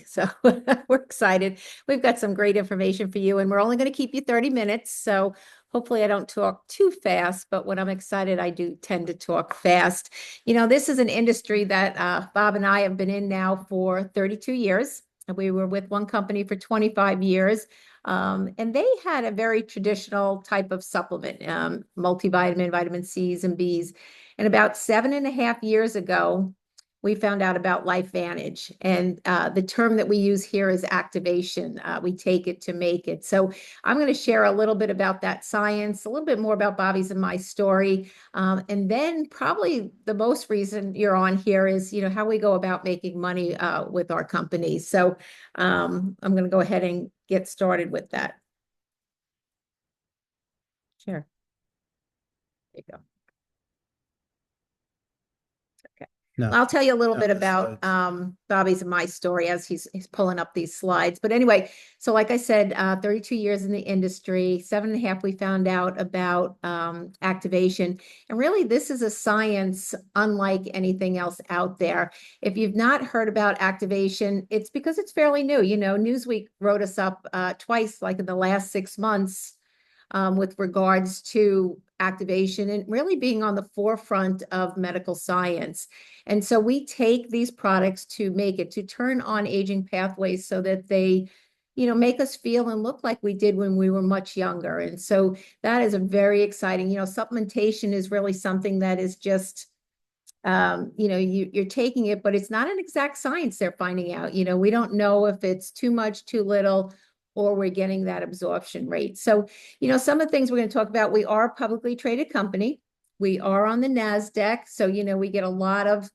So we're excited. We've got some great information for you, and we're only going to keep you 30 minutes. So hopefully I don't talk too fast, but when I'm excited, I do tend to talk fast. This is an industry that Bob and I have been in now for 32 years. We were with one company for 25 years. And they had a very traditional type of supplement, multivitamin, vitamin C's and B's. And about 7.5 years ago, we found out about LifeVantage. And the term that we use here is activation. We take it to make it. So I'm going to share a little bit about that science, a little bit more about Bobby's and my story. And then probably the most reason you're on here is, how we go about making money with our company. So I'm going to go ahead and get started with that. Sure. There you go. Okay. No. I'll tell you a little No, bit the about slides. Bobby's and my story as he's pulling up these slides. But anyway, so like I said, 32 years in the industry, 7.5, we found out about activation. And really, this is a science unlike anything else out there. If you've not heard about activation, it's because it's fairly new. Newsweek wrote us up twice, like in the last 6 months, with regards to activation and really being on the forefront of medical science. And so we take these products to turn on aging pathways so that they, make us feel and look like we did when we were much younger. And so that is a very exciting, supplementation is really something that is just, you're taking it, but it's not an exact science they're finding out. We don't know if it's too much, too little, or we're getting that absorption rate. So, some of the things we're going to talk about, we are a publicly traded company. We are on the NASDAQ. So, we get a lot of,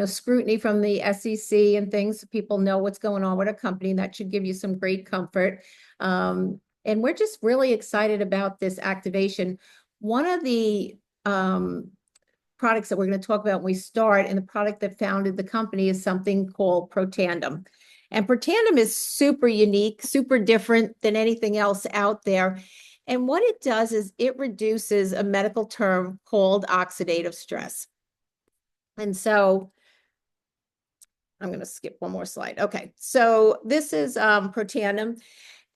scrutiny from the SEC and things. People know what's going on with a company, and that should give you some great comfort. And we're just really excited about this activation. One of the products that we're going to talk about when we start, and the product that founded the company, is something called Protandim. And Protandim is super unique, super different than anything else out there. And what it does is it reduces a medical term called oxidative stress. And so I'm going to skip one more slide. Okay, so this is Protandim.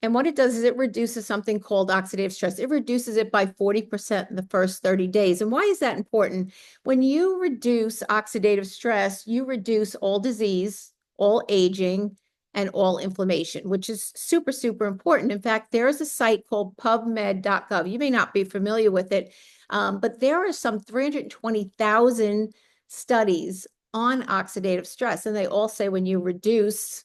And what it does is it reduces something called oxidative stress. It reduces it by 40% in the first 30 days. And why is that important? When you reduce oxidative stress, you reduce all disease, all aging, and all inflammation, which is super, super important. In fact, there is a site called pubmed.gov. You may not be familiar with it, but there are some 320,000 studies on oxidative stress. And they all say when you reduce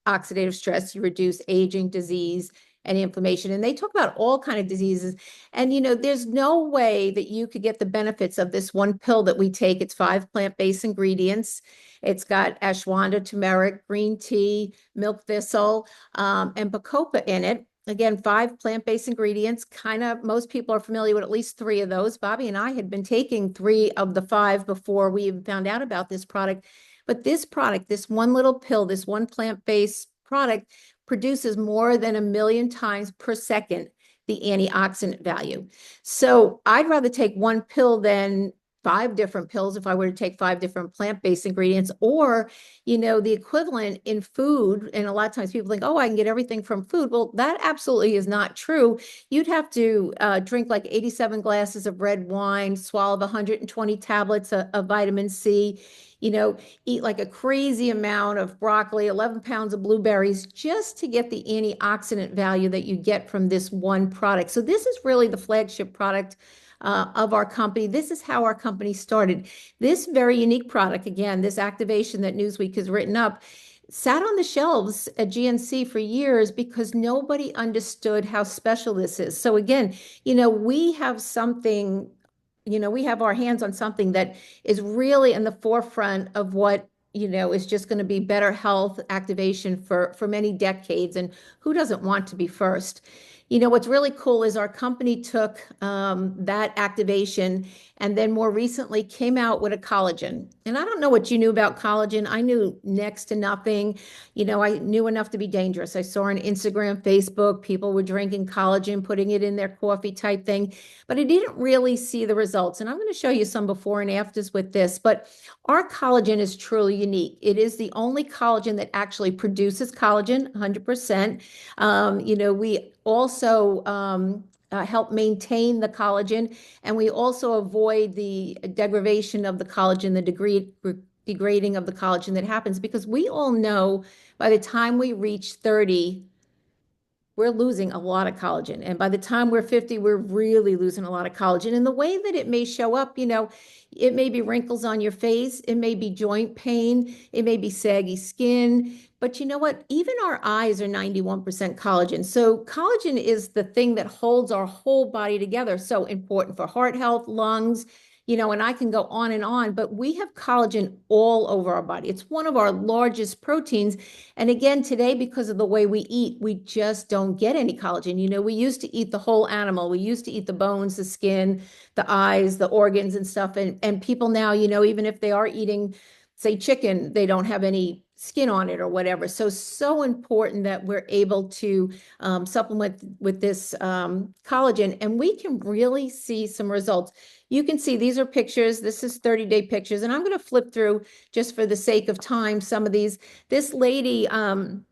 oxidative stress, you reduce aging, disease, and inflammation. And they talk about all kinds of diseases. And, there's no way that you could get the benefits of this one pill that we take. It's 5 plant-based ingredients. It's got ashwagandha, turmeric, green tea, milk thistle, and bacopa in it. Again, 5 plant-based ingredients. Kind of most people are familiar with at least 3 of those. Bobby and I had been taking 3 of the 5 before we even found out about this product. But this product, this one little pill, this one plant-based product, produces more than 1 million times per second the antioxidant value. So I'd rather take one pill than 5 different pills if I were to take 5 different plant-based ingredients, or, the equivalent in food. And a lot of times people think, oh, I can get everything from food. Well, that absolutely is not true. You'd have to drink like 87 glasses of red wine, swallow 120 tablets of vitamin C, eat like a crazy amount of broccoli, 11 pounds of blueberries, just to get the antioxidant value that you get from this one product. So this is really the flagship product of our company. This is how our company started. This very unique product, again, this activation that Newsweek has written up, sat on the shelves at GNC for years because nobody understood how special this is. So again, we have something, we have our hands on something that is really in the forefront of what, is just going to be better health activation for many decades. And who doesn't want to be first? What's really cool is our company took that activation and then more recently came out with a collagen. And I don't know what you knew about collagen. I knew next to nothing. I knew enough to be dangerous. I saw on Instagram, Facebook, people were drinking collagen, putting it in their coffee type thing, but I didn't really see the results. And I'm going to show you some before and afters with this, but our collagen is truly unique. It is the only collagen that actually produces collagen 100%. We also help maintain the collagen, and we also avoid the degradation of the collagen, the degrading of the collagen that happens, because we all know by the time we reach 30, we're losing a lot of collagen. And by the time we're 50, we're really losing a lot of collagen. And the way that it may show up, it may be wrinkles on your face, it may be joint pain, it may be saggy skin. But you know what? Even our eyes are 91% collagen. So collagen is the thing that holds our whole body together. So important for heart health, lungs, and I can go on, but we have collagen all over our body. It's one of our largest proteins. And again, today, because of the way we eat, we just don't get any collagen. We used to eat the whole animal. We used to eat the bones, the skin, the eyes, the organs and stuff. And people now, even if they are eating, say, chicken, they don't have any skin on it or whatever. So important that we're able to supplement with this collagen, and we can really see some results. You can see these are pictures. This is 30-day pictures, and I'm going to flip through, just for the sake of time, some of these. This lady on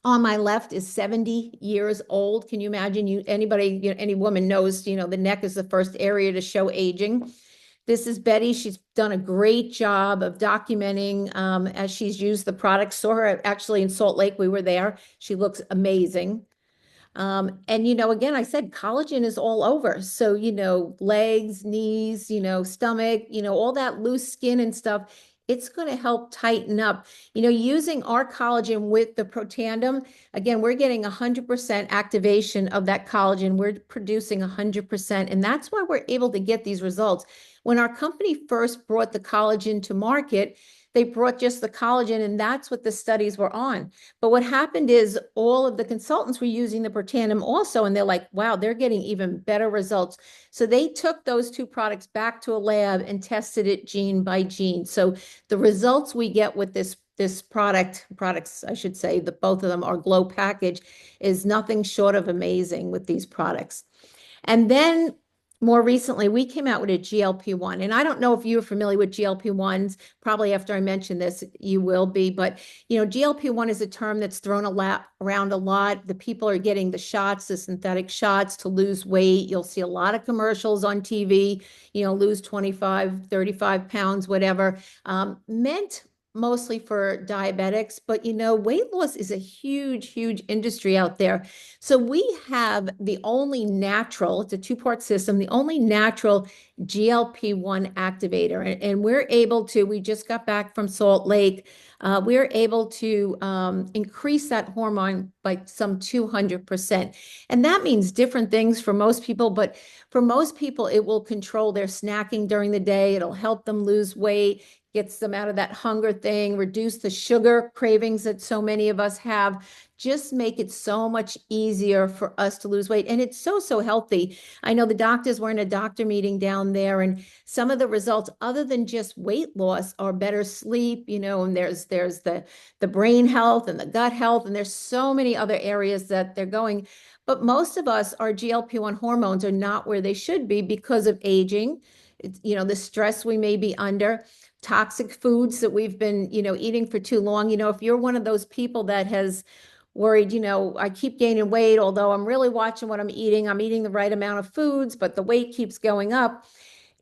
my left is 70 years old. Can you imagine? Anybody, any woman knows, the neck is the first area to show aging. This is Betty. She's done a great job of documenting as she's used the product. Saw her actually in Salt Lake. We were there. She looks amazing. And again, I said collagen is all over. So, legs, knees, stomach, all that loose skin and stuff, it's going to help tighten up. Using our collagen with the Protandim, again, we're getting 100% activation of that collagen. We're producing 100%. And that's why we're able to get these results. When our company first brought the collagen to market, they brought just the collagen, and that's what the studies were on. But what happened is all of the consultants were using the Protandim also, and they're like, wow, they're getting even better results. So they took those two products back to a lab and tested it gene by gene. So the results we get with this products, I should say, that both of them are Glow package, is nothing short of amazing with these products. And then more recently, we came out with a GLP-1. And I don't know if you're familiar with GLP-1s. Probably after I mention this, you will be. But, GLP-1 is a term that's thrown around a lot. The people are getting the shots, the synthetic shots to lose weight. You'll see a lot of commercials on TV, lose 25, 35 pounds, whatever. Meant mostly for diabetics, but weight loss is a huge, huge industry out there. So we have the only natural, it's a two-part system, the only natural GLP-1 activator. And we're able to, we just got back from Salt Lake, we're able to increase that hormone by some 200%. And that means different things for most people, but for most people, it will control their snacking during the day. It'll help them lose weight, gets them out of that hunger thing, reduce the sugar cravings that so many of us have, just make it so much easier for us to lose weight. And it's so healthy. I know the doctors were in a doctor meeting down there, and some of the results, other than just weight loss, are better sleep, and there's the brain health and the gut health, and there's so many other areas that they're going. But most of us, our GLP-1 hormones are not where they should be because of aging, the stress we may be under, toxic foods that we've been, eating for too long. If you're one of those people that has worried, I keep gaining weight, although I'm really watching what I'm eating the right amount of foods, but the weight keeps going up.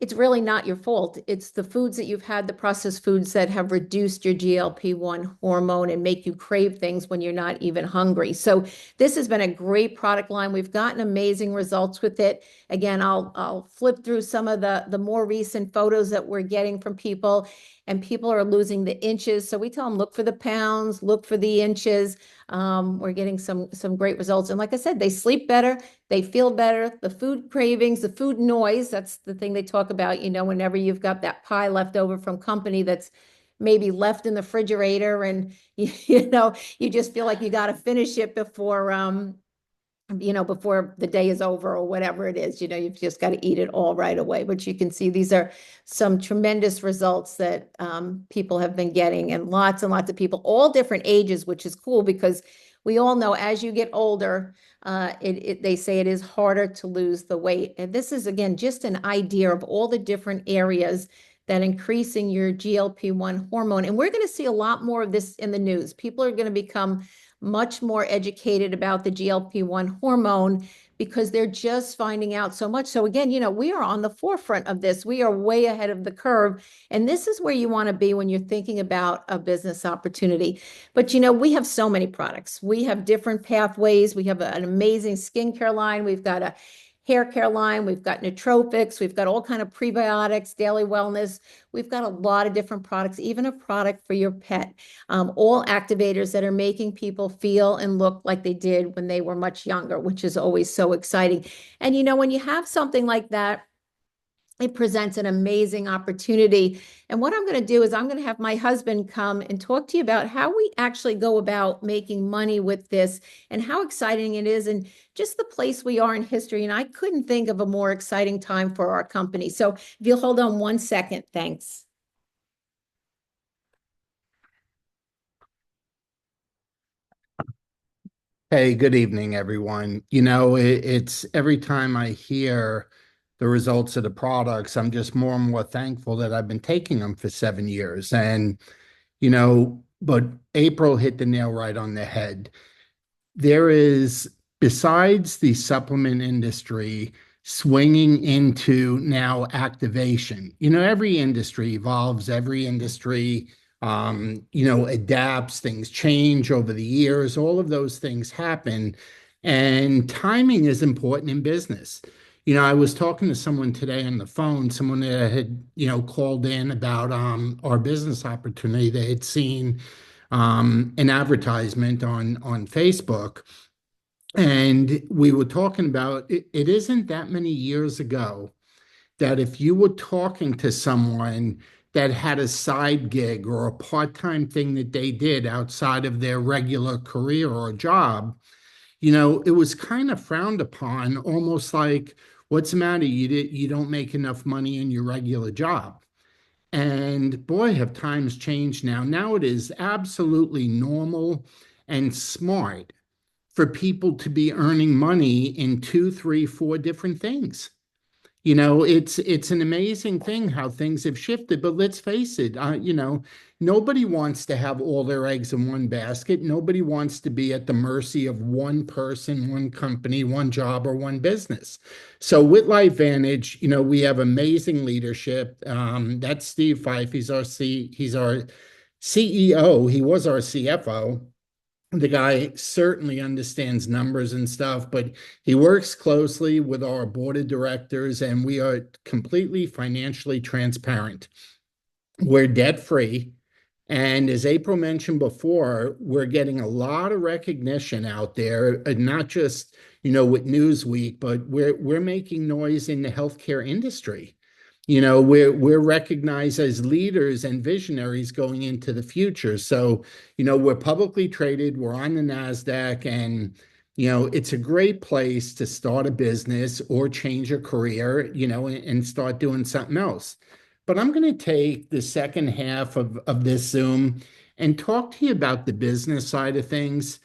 It's really not your fault. It's the foods that you've had, the processed foods that have reduced your GLP-1 hormone and make you crave things when you're not even hungry. So this has been a great product line. We've gotten amazing results with it. Again, I'll flip through some of the more recent photos that we're getting from people, and people are losing the inches. So we tell them, look for the pounds, look for the inches. We're getting some great results. And like I said, they sleep better, they feel better, the food cravings, the food noise, that's the thing they talk about, whenever you've got that pie left over from company that's maybe left in the refrigerator, and you just feel like you got to finish it before the day is over or whatever it is. You've just got to eat it all right away. But you can see these are some tremendous results that people have been getting, and lots of people, all different ages, which is cool because we all know as you get older, they say it is harder to lose the weight. And this is, again, just an idea of all the different areas that increasing your GLP-1 hormone. And we're going to see a lot more of this in the news. People are going to become much more educated about the GLP-1 hormone because they're just finding out so much. So again, we are on the forefront of this. We are way ahead of the curve. And this is where you want to be when you're thinking about a business opportunity. But we have so many products. We have different pathways. We have an amazing skincare line. We've got a hair care line. We've got nootropics. We've got all kind of prebiotics, daily wellness. We've got a lot of different products, even a product for your pet. All activators that are making people feel and look like they did when they were much younger, which is always so exciting. And when you have something like that, it presents an amazing opportunity. And what I'm going to do is I'm going to have my husband come and talk to you about how we actually go about making money with this and how exciting it is and just the place we are in history. And I couldn't think of a more exciting time for our company. So if you'll hold on 1 second, thanks. Hey, good evening, everyone. It's every time I hear the results of the products, I'm just more and more thankful that I've been taking them for 7 years. But April hit the nail right on the head. There is, besides the supplement industry swinging into now activation, every industry evolves, every industry, adapts, things change over the years, all of those things happen. And timing is important in business. I was talking to someone today on the phone, someone that had, called in about our business opportunity. They had seen an advertisement on Facebook. And we were talking about it isn't that many years ago that if you were talking to someone that had a side gig or a part-time thing that they did outside of their regular career or job, it was kind of frowned upon, almost like, what's the matter? You don't make enough money in your regular job. And boy, have times changed now. Now it is absolutely normal and smart for people to be earning money in two, three, four different things. It's an amazing thing how things have shifted. But let's face it, nobody wants to have all their eggs in one basket. Nobody wants to be at the mercy of one person, one company, one job, or one business. So with LifeVantage, we have amazing leadership. That's Steve Fife. He's our CEO. He was our CFO. The guy certainly understands numbers and stuff, but he works closely with our board of directors, and we are completely financially transparent. We're debt free. And as April mentioned before, we're getting a lot of recognition out there, not just, with Newsweek, but we're making noise in the healthcare industry. We're recognized as leaders and visionaries going into the future. So, we're publicly traded, we're on the NASDAQ, and it's a great place to start a business or change a career, and start doing something else. But I'm going to take the second half of this Zoom and talk to you about the business side of things.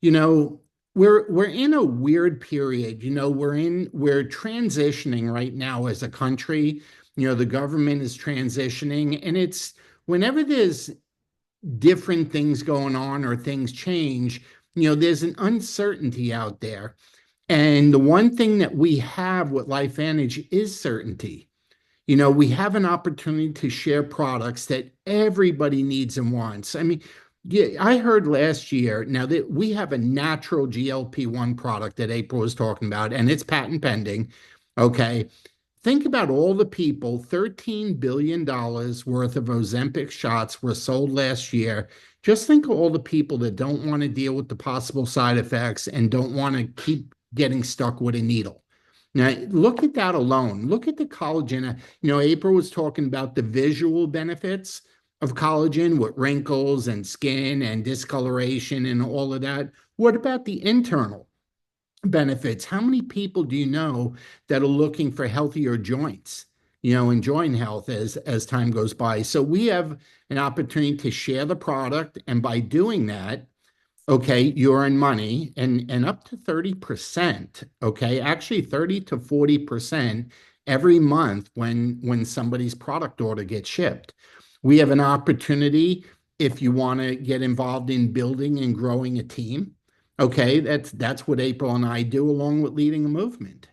You know, we're in a weird period. We're transitioning right now as a country. The government is transitioning, and it's whenever there's different things going on or things change, there's an uncertainty out there. And the one thing that we have with LifeVantage is certainty. We have an opportunity to share products that everybody needs and wants. I mean, yeah, I heard last year now that we have a natural GLP-1 product that April was talking about, and it's patent pending. Okay. Think about all the people, $13 billion worth of Ozempic shots were sold last year. Just think of all the people that don't want to deal with the possible side effects and don't want to keep getting stuck with a needle. Now, look at that alone. Look at the collagen. April was talking about the visual benefits of collagen with wrinkles and skin and discoloration and all of that. What about the internal? benefits. How many people do you know that are looking for healthier joints, and joint health as time goes by? So we have an opportunity to share the product, and by doing that, okay, you earn money and up to 30%, okay, actually 30 to 40% every month when somebody's product order gets shipped. We have an opportunity if you want to get involved in building and growing a team. Okay, that's what April and I do along with leading a movement.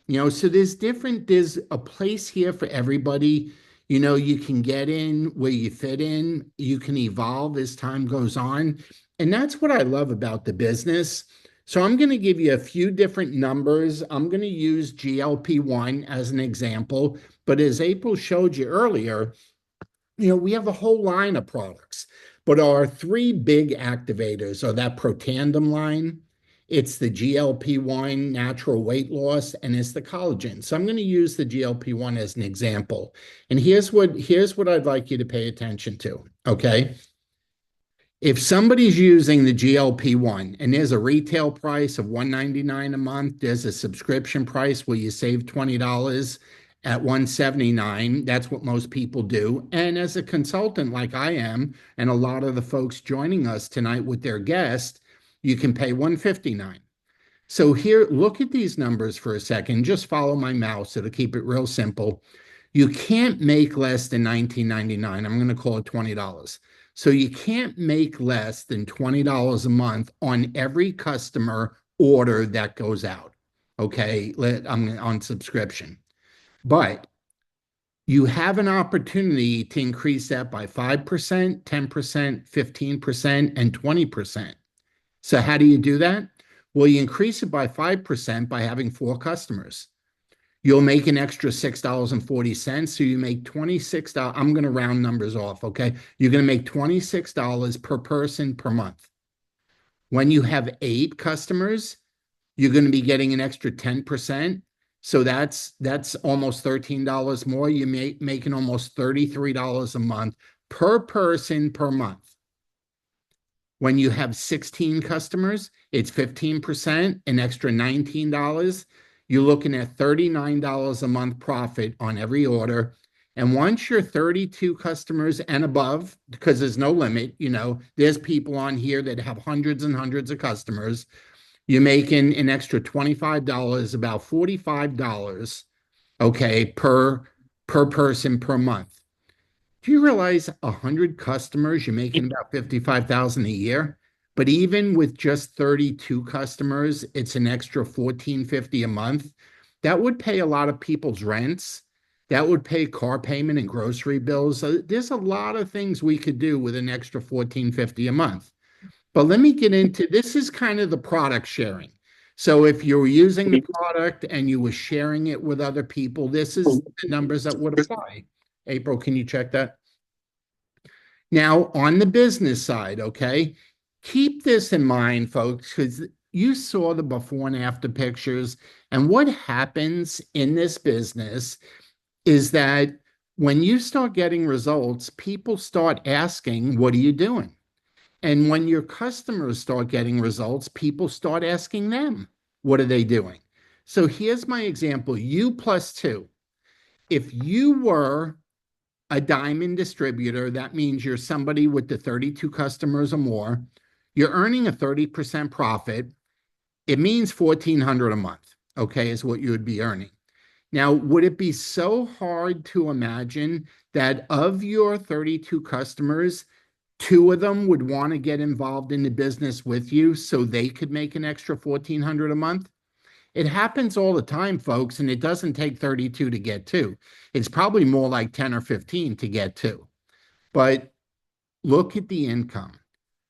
So there's a place here for everybody. You can get in where you fit in, you can evolve as time goes on. And that's what I love about the business. So I'm going to give you a few different numbers. I'm going to use GLP-1 as an example. But as April showed you earlier, we have a whole line of products, but our three big activators are that Protandem line, it's the GLP-1 natural weight loss, and it's the collagen. So I'm going to use the GLP-1 as an example. And here's what I'd like you to pay attention to, okay? If somebody's using the GLP-1 and there's a retail price of $199 a month, there's a subscription price where you save $20 at $179. That's what most people do. And as a consultant like I am, and a lot of the folks joining us tonight with their guest, you can pay $159. So here, look at these numbers for a second. Just follow my mouse. It'll keep it real simple. You can't make less than $19.99. I'm going to call it $20. So you can't make less than $20 a month on every customer order that goes out. Okay, I'm on subscription. But you have an opportunity to increase that by 5%, 10%, 15%, and 20%. So how do you do that? Well, you increase it by 5% by having 4 customers. You'll make an extra $6.40. So you make $26. I'm going to round numbers off, okay? You're going to make $26 per person per month. When you have 8 customers, you're going to be getting an extra 10%. So that's almost $13 more. You're making almost $33 a month per person per month. When you have 16 customers, it's 15%, an extra $19. You're looking at $39 a month profit on every order. And once you're 32 customers and above, because there's no limit, there's people on here that have hundreds and hundreds of customers, you're making an extra $25, about $45, okay, per person per month. Do you realize 100 customers, you're making about $55,000 a year? But even with just 32 customers, it's an extra $1,450 a month. That would pay a lot of people's rents. That would pay car payment and grocery bills. There's a lot of things we could do with an extra $1,450 a month. But let me get into this is kind of the product sharing. So if you're using the product and you were sharing it with other people, this is the numbers that would apply. April, can you check that? Now, on the business side, okay, keep this in mind, folks, because you saw the before and after pictures. And what happens in this business is that when you start getting results, people start asking, what are you doing? And when your customers start getting results, people start asking them, what are they doing? So here's my example, U plus 2. If you were a diamond distributor, that means you're somebody with the 32 customers or more, you're earning a 30% profit. It means $1,400 a month, okay, is what you would be earning. Now, would it be so hard to imagine that of your 32 customers, 2 of them would want to get involved in the business with you so they could make an extra $1,400 a month? It happens all the time, folks, and it doesn't take 32 to get 2. It's probably more like 10 or 15 to get 2. But look at the income.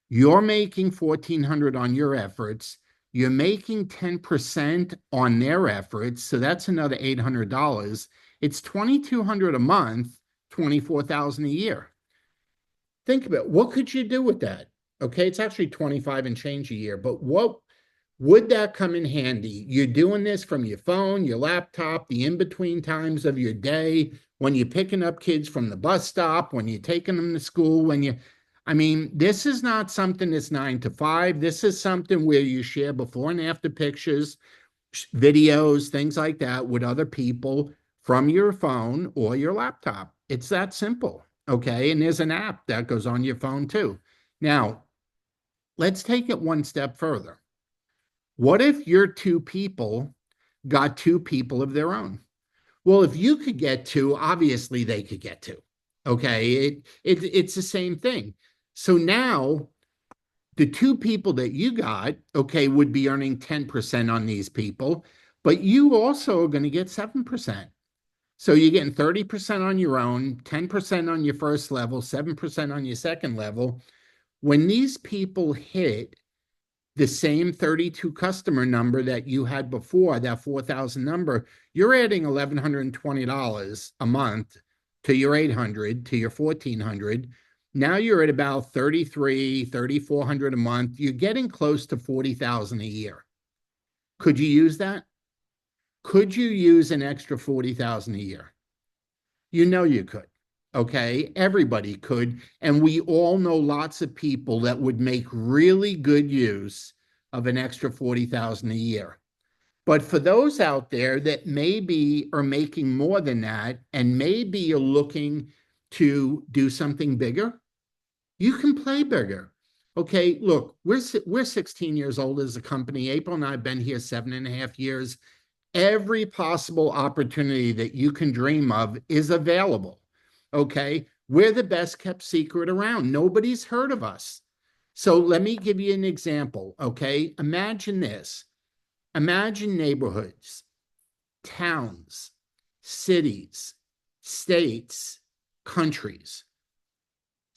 You're making $1,400 on your efforts. You're making 10% on their efforts, so that's another $800. It's $2,200 a month, $24,000 a year. Think about it. What could you do with that? Okay, it's actually 25 and change a year, but what would that come in handy? You're doing this from your phone, your laptop, the in-between times of your day, when you're picking up kids from the bus stop, when you're taking them to school, this is not something that's 9 to 5. This is something where you share before and after pictures. videos, things like that with other people from your phone or your laptop. It's that simple. Okay. And there's an app that goes on your phone too. Now, let's take it one step further. What if your two people got two people of their own? Well, if you could get two, obviously they could get two. Okay. It's the same thing. So now the two people that you got, okay, would be earning 10% on these people, but you also are going to get 7%. So you're getting 30% on your own, 10% on your first level, 7% on your second level. When these people hit the same 32 customer number that you had before, that 4,000 number, you're adding $1,120 a month to your 800, to your 1,400. Now you're at about 33, 3,400 a month. You're getting close to 40,000 a year. Could you use that? Could you use an extra 40,000 a year? You know you could. Okay, everybody could. And we all know lots of people that would make really good use of an extra 40,000 a year. But for those out there that maybe are making more than that and maybe you're looking to do something bigger, you can play bigger. Okay, look, we're 16 years old as a company. April and I have been here 7.5 years. Every possible opportunity that you can dream of is available. Okay. We're the best kept secret around. Nobody's heard of us. So let me give you an example. Okay. Imagine this. Imagine neighborhoods, towns, cities, states, countries.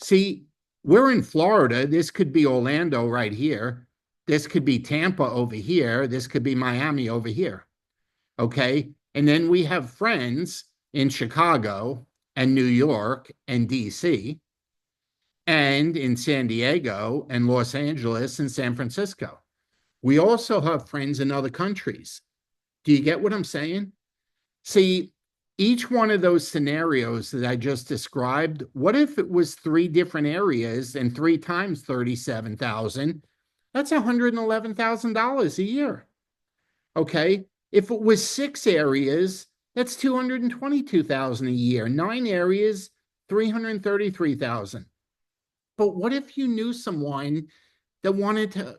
See, we're in Florida. This could be Orlando right here. This could be Tampa over here. This could be Miami over here. Okay. And then we have friends in Chicago and New York and DC and in San Diego and Los Angeles and San Francisco. We also have friends in other countries. Do you get what I'm saying? See, each one of those scenarios that I just described, what if it was three different areas and three times 37,000? That's $111,000 a year. Okay. If it was six areas, that's 222,000 a year. Nine areas, 333,000. But what if you knew someone that wanted to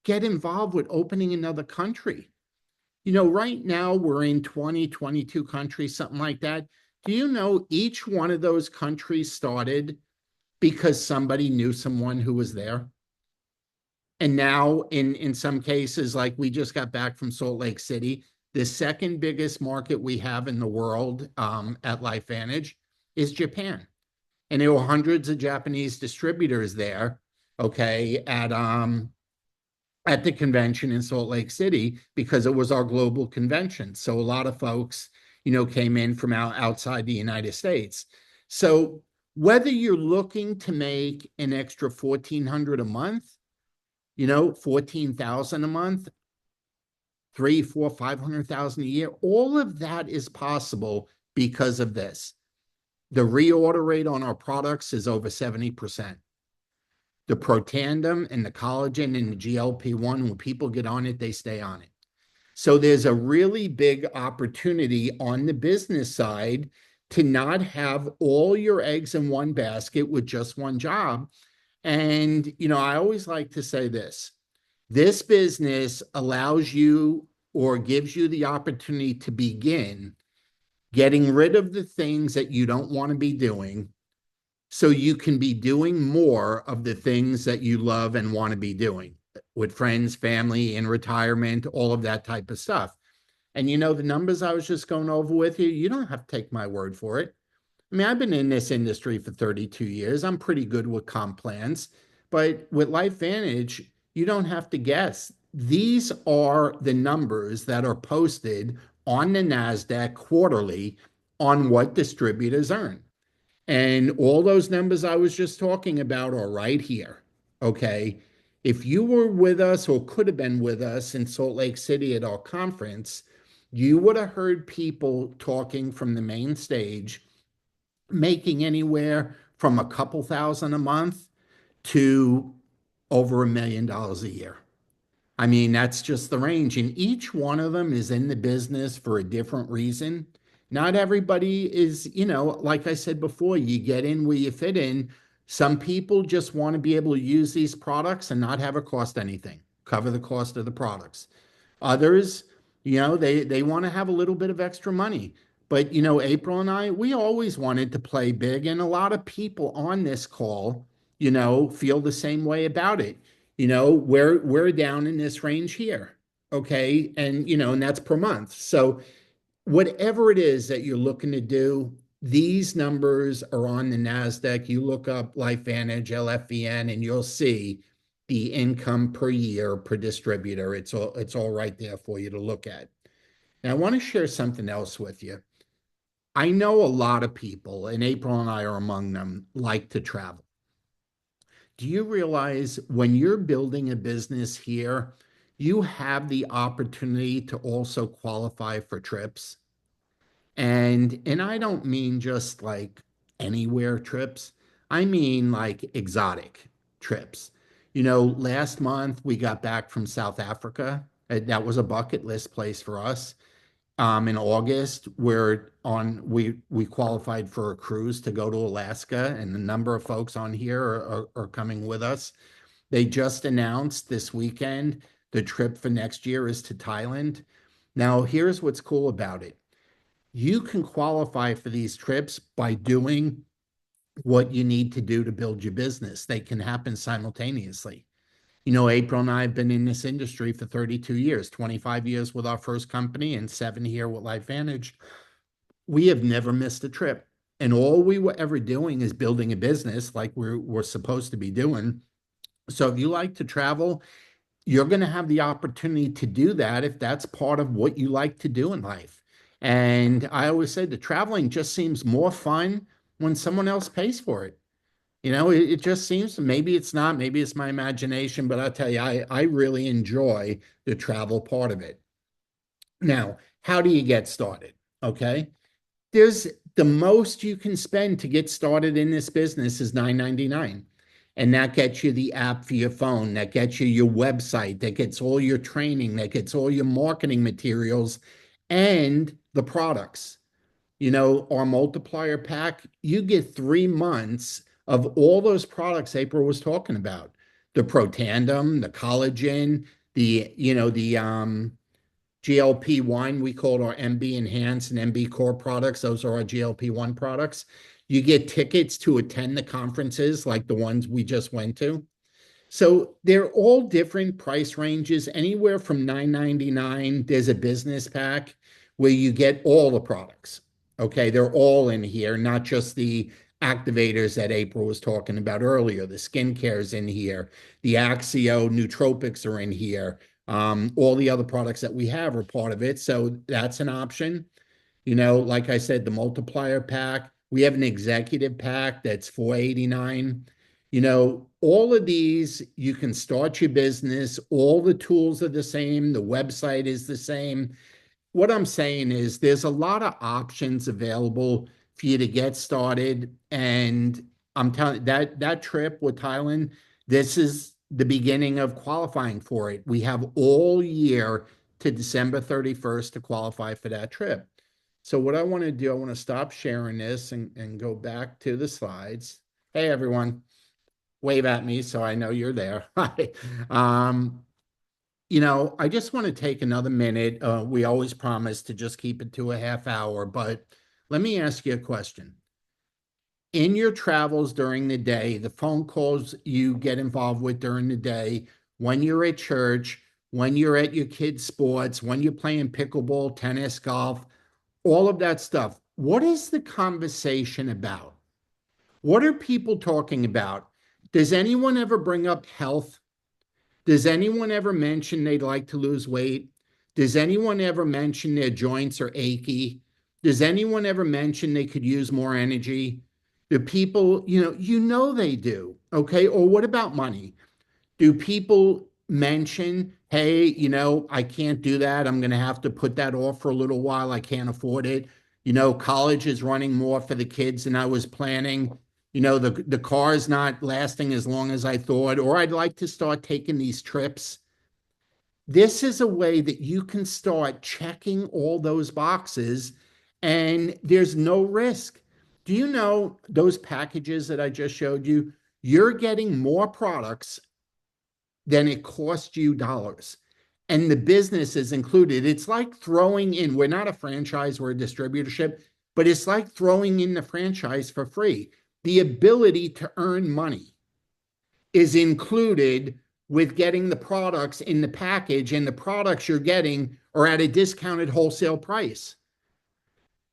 get involved with opening another country? You know, right now we're in 20, 22 countries, something like that. Do you know each one of those countries started because somebody knew someone who was there? And now in some cases, like we just got back from Salt Lake City, the second biggest market we have in the world at LifeVantage is Japan. And there were hundreds of Japanese distributors there, okay, at the convention in Salt Lake City because it was our global convention. So a lot of folks, you know, came in from outside the United States. So whether you're looking to make an extra 1,400 a month, you know, 14,000 a month, 3, 4, 500,000 a year. All of that is possible because of this. The reorder rate on our products is over 70%. The Protandim and the collagen and the GLP-1, when people get on it, they stay on it. So there's a really big opportunity on the business side to not have all your eggs in one basket with just one job. And, you know, I always like to say this business allows you or gives you the opportunity to begin getting rid of the things that you don't want to be doing so you can be doing more of the things that you love and want to be doing with friends, family, in retirement, all of that type of stuff. And you know, the numbers I was just going over with you, you don't have to take my word for it. I mean, I've been in this industry for 32 years. I'm pretty good with comp plans, but with LifeVantage, you don't have to guess. These are the numbers that are posted on the NASDAQ quarterly on what distributors earn. And all those numbers I was just talking about are right here. Okay. If you were with us or could have been with us in Salt Lake City at our conference, you would have heard people talking from the main stage making anywhere from a couple thousand a month to over $1 million a year. I mean, that's just the range. And each one of them is in the business for a different reason. Not everybody is, like I said before, you get in where you fit in. Some people just want to be able to use these products and not have it cost anything, cover the cost of the products. Others, they want to have a little bit of extra money. But, April and I, we always wanted to play big. And a lot of people on this call, feel the same way about it. We're down in this range here. Okay. And that's per month. So whatever it is that you're looking to do, these numbers are on the NASDAQ. You look up LifeVantage, LFVN, and you'll see the income per year per distributor. It's all right there for you to look at. Now, I want to share something else with you. I know a lot of people, and April and I are among them, like to travel. Do you realize when you're building a business here, you have the opportunity to also qualify for trips? And I don't mean just like anywhere trips. I mean like exotic trips. Last month we got back from South Africa. That was a bucket list place for us. In August, we qualified for a cruise to go to Alaska, and a number of folks on here are coming with us. They just announced this weekend the trip for next year is to Thailand. Now, here's what's cool about it. You can qualify for these trips by doing what you need to do to build your business. They can happen simultaneously. April and I have been in this industry for 32 years, 25 years with our first company and 7 here with LifeVantage. We have never missed a trip. And all we were ever doing is building a business like we're supposed to be doing. So if you like to travel, you're going to have the opportunity to do that if that's part of what you like to do in life. And I always say the traveling just seems more fun when someone else pays for it. It just seems, maybe it's not, maybe it's my imagination, but I'll tell you, I really enjoy the travel part of it. Now, how do you get started? Okay. There's the most you can spend to get started in this business is $9.99. And that gets you the app for your phone, that gets you your website, that gets all your training, that gets all your marketing materials and the products. Our multiplier pack, you get 3 months of all those products April was talking about. The Protandem, the collagen, the GLP-1, we call it our MB Enhance and MB Core products. Those are our GLP-1 products. You get tickets to attend the conferences like the ones we just went to. So they're all different price ranges, anywhere from $9.99. There's a business pack where you get all the products. Okay, they're all in here, not just the activators that April was talking about earlier. The skincare is in here. The Axio nootropics are in here. All the other products that we have are part of it. So that's an option. Like I said, the multiplier pack. We have an executive pack that's $4.89. All of these, you can start your business. All the tools are the same. The website is the same. What I'm saying is there's a lot of options available for you to get started. And I'm telling you, that trip with Thailand, this is the beginning of qualifying for it. We have all year to December 31st to qualify for that trip. So what I want to do, I want to stop sharing this and go back to the slides. Hey, everyone, wave at me so I know you're there. Hi. I just want to take another minute. We always promise to just keep it to a half hour, but let me ask you a question. In your travels during the day, the phone calls you get involved with during the day, when you're at church, when you're at your kids' sports, when you're playing pickleball, tennis, golf, all of that stuff, what is the conversation about? What are people talking about? Does anyone ever bring up health? Does anyone ever mention they'd like to lose weight? Does anyone ever mention their joints are achy? Does anyone ever mention they could use more energy? Do people, they do. Okay. Or what about money? Do people mention, hey, I can't do that. I'm going to have to put that off for a little while. I can't afford it. College is running more for the kids than I was planning. The car is not lasting as long as I thought, or I'd like to start taking these trips. This is a way that you can start checking all those boxes and there's no risk. Do you know those packages that I just showed you? You're getting more products than it cost you dollars. And the business is included. It's like throwing in, we're not a franchise, we're a distributorship, but it's like throwing in the franchise for free. The ability to earn money is included with getting the products in the package, and the products you're getting are at a discounted wholesale price.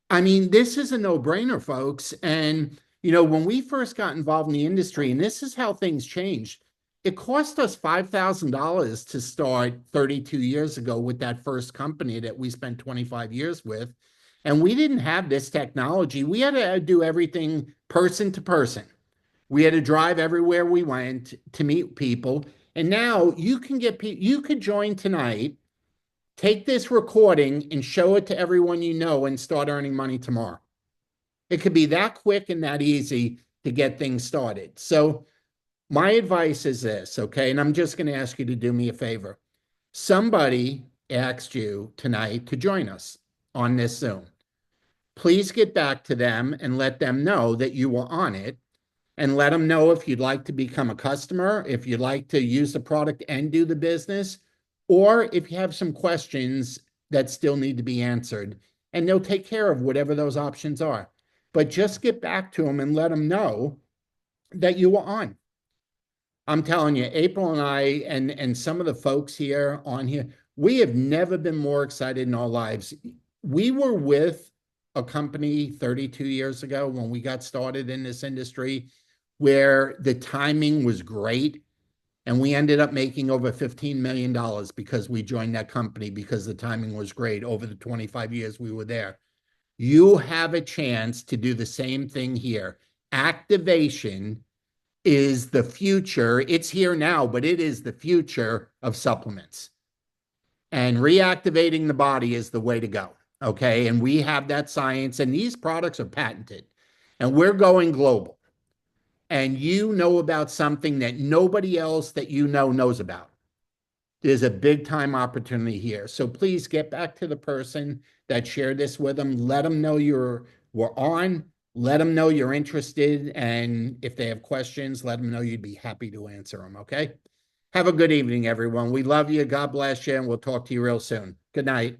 I mean, this is a no-brainer, folks. And, when we first got involved in the industry, and this is how things changed, it cost us $5,000 to start 32 years ago with that first company that we spent 25 years with. And we didn't have this technology. We had to do everything person to person. We had to drive everywhere we went to meet people. And now you can get people, you could join tonight, take this recording and show it to everyone you know and start earning money tomorrow. It could be that quick and that easy to get things started. So my advice is this, okay? And I'm just going to ask you to do me a favor. Somebody asked you tonight to join us on this Zoom. Please get back to them and let them know that you were on it, and let them know if you'd like to become a customer, if you'd like to use the product and do the business, or if you have some questions that still need to be answered, and they'll take care of whatever those options are. But just get back to them and let them know that you were on. I'm telling you, April and I and some of the folks here on here, we have never been more excited in our lives. We were with a company 32 years ago when we got started in this industry where the timing was great. And we ended up making over $15 million because we joined that company because the timing was great over the 25 years we were there. You have a chance to do the same thing here. Activation is the future. It's here now, but it is the future of supplements. And reactivating the body is the way to go. Okay. And we have that science, and these products are patented, and we're going global. And you know about something that nobody else that you know knows about. There's a big time opportunity here. So please get back to the person that shared this with them. Let them know we're on. Let them know you're interested. And if they have questions, let them know you'd be happy to answer them. Okay. Have a good evening, everyone. We love you. God bless you. And we'll talk to you real soon. Good night.